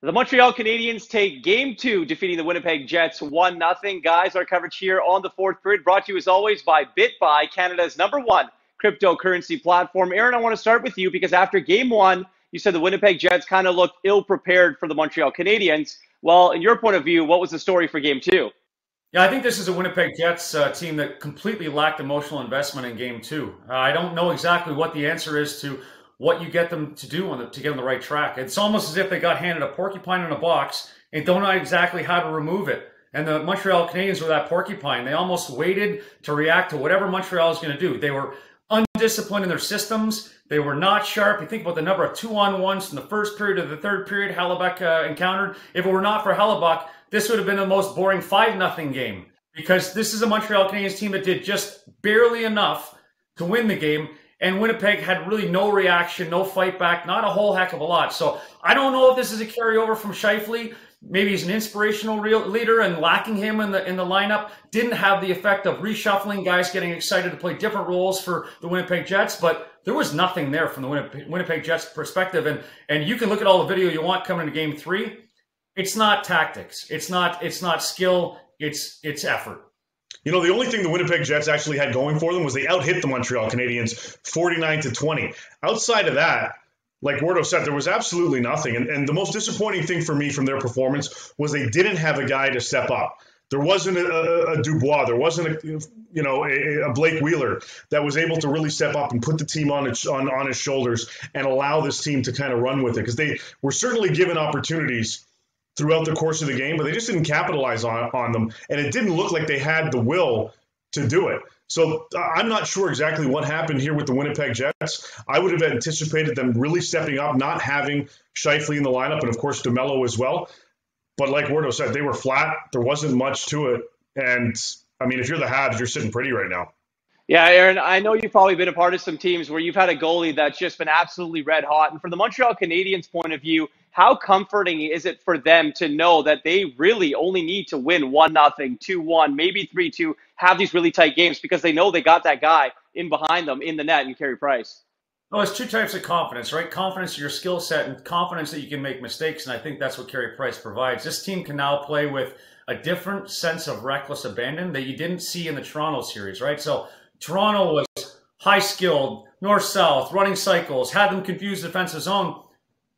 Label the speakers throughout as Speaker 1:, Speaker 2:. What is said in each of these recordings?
Speaker 1: The Montreal Canadiens take Game 2, defeating the Winnipeg Jets 1-0. Guys, our coverage here on the fourth period brought to you as always by BitBuy, Canada's #1 cryptocurrency platform. Aaron, I want to start with you because after Game 1, you said the Winnipeg Jets kind of looked ill-prepared for the Montreal Canadiens. Well, in your point of view, what was the story for Game 2?
Speaker 2: Yeah, I think this is a Winnipeg Jets team that completely lacked emotional investment in Game 2. I don't know exactly what the answer is to what you get them to do to get on the right track. It's almost as if they got handed a porcupine in a box and don't know exactly how to remove it. And the Montreal Canadiens were that porcupine. They almost waited to react to whatever Montreal was going to do. They were undisciplined in their systems. They were not sharp. You think about the number of 2-on-1s from the first period to the third period Hellebuyck encountered. If it were not for Hellebuyck, this would have been the most boring 5-0 game, because this is a Montreal Canadiens team that did just barely enough to win the game. And Winnipeg had really no reaction, no fight back, not a whole heck of a lot. So I don't know if this is a carryover from Scheifele. Maybe he's an inspirational leader, and lacking him in the lineup didn't have the effect of reshuffling guys getting excited to play different roles for the Winnipeg Jets. But there was nothing there from the Winnipeg Jets perspective. And you can look at all the video you want coming into Game 3. It's not tactics. It's not skill. It's effort.
Speaker 3: You know, the only thing the Winnipeg Jets actually had going for them was they out-hit the Montreal Canadiens 49-20. Outside of that, like Wardo said, there was absolutely nothing. And the most disappointing thing for me from their performance was they didn't have a guy to step up. There wasn't a Dubois. There wasn't a Blake Wheeler that was able to really step up and put the team on his shoulders and allow this team to kind of run with it, because they were certainly given opportunities throughout the course of the game, but they just didn't capitalize on them. And it didn't look like they had the will to do it. So I'm not sure exactly what happened here with the Winnipeg Jets. I would have anticipated them really stepping up, not having Scheifele in the lineup, and of course DeMello as well. But like Wardo said, they were flat. There wasn't much to it. And I mean, if you're the Habs, you're sitting pretty right now.
Speaker 1: Yeah, Aaron, I know you've probably been a part of some teams where you've had a goalie that's just been absolutely red hot. And from the Montreal Canadiens' point of view, how comforting is it for them to know that they really only need to win 1-0, 2-1, maybe 3-2, have these really tight games because they know they got that guy in behind them in the net and Carey Price?
Speaker 2: Well, it's two types of confidence, right? Confidence in your skill set and confidence that you can make mistakes, and I think that's what Carey Price provides. This team can now play with a different sense of reckless abandon that you didn't see in the Toronto series, right? So Toronto was high-skilled, north-south, running cycles, had them confuse the defensive zone.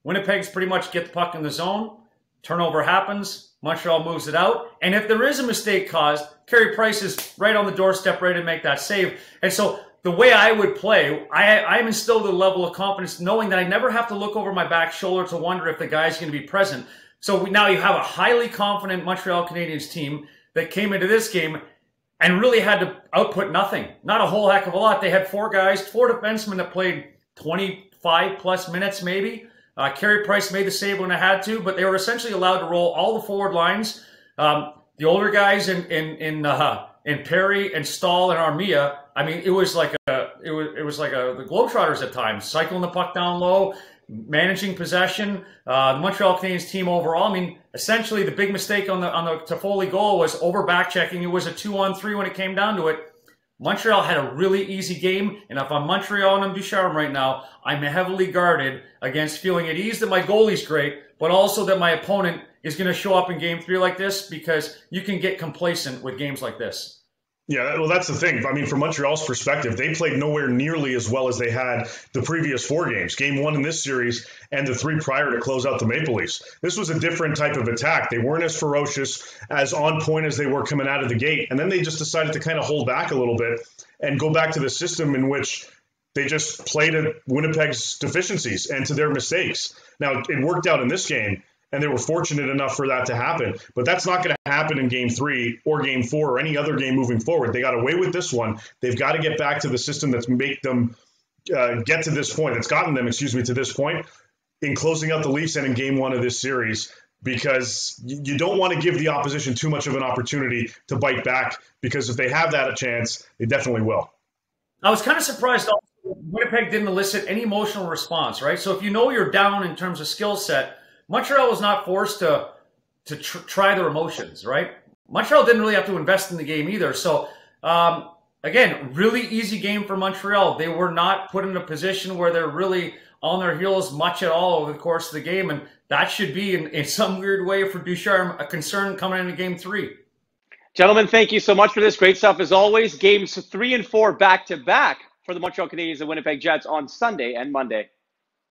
Speaker 2: Winnipeg's pretty much get the puck in the zone, turnover happens, Montreal moves it out, and if there is a mistake caused, Carey Price is right on the doorstep ready to make that save. And so the way I would play, I'm instilled a level of confidence knowing that I never have to look over my back shoulder to wonder if the guy's going to be present. So now you have a highly confident Montreal Canadiens team that came into this game and really had to output nothing. Not a whole heck of a lot. They had four defensemen that played 25-plus minutes maybe. Carey Price made the save when it had to, but they were essentially allowed to roll all the forward lines. The older guys in Perry and Stahl and Armia, I mean, it was like the Globetrotters at times, cycling the puck down low, managing possession. The Montreal Canadiens team overall, I mean, essentially the big mistake on the Toffoli goal was over back checking. It was a 2-on-3 when it came down to it. Montreal had a really easy game, and if I'm Montreal and I'm Ducharme right now, I'm heavily guarded against feeling at ease that my goalie's great, but also that my opponent is going to show up in Game 3 like this, because you can get complacent with games like this.
Speaker 3: Yeah, well, that's the thing. I mean, from Montreal's perspective, they played nowhere nearly as well as they had the previous four games, Game 1 in this series and the 3 prior to close out the Maple Leafs. This was a different type of attack. They weren't as ferocious, as on point as they were coming out of the gate. And then they just decided to kind of hold back a little bit and go back to the system in which they just played at Winnipeg's deficiencies and to their mistakes. Now, it worked out in this game, and they were fortunate enough for that to happen. But that's not going to happen in Game 3 or Game 4 or any other game moving forward. They got away with this one. They've got to get back to the system that's make them get to this point. It's gotten them, to this point in closing out the Leafs and in Game 1 of this series, because you don't want to give the opposition too much of an opportunity to bite back, because if they have that a chance, they definitely will.
Speaker 2: I was kind of surprised also Winnipeg didn't elicit any emotional response, right? So if you know you're down in terms of skill set, Montreal was not forced to try their emotions, right? Montreal didn't really have to invest in the game either. So, again, really easy game for Montreal. They were not put in a position where they're really on their heels much at all over the course of the game. And that should be, in some weird way for Ducharme, a concern coming into Game 3.
Speaker 1: Gentlemen, thank you so much for this. Great stuff as always. Games 3 and 4 back-to-back for the Montreal Canadiens and Winnipeg Jets on Sunday and Monday.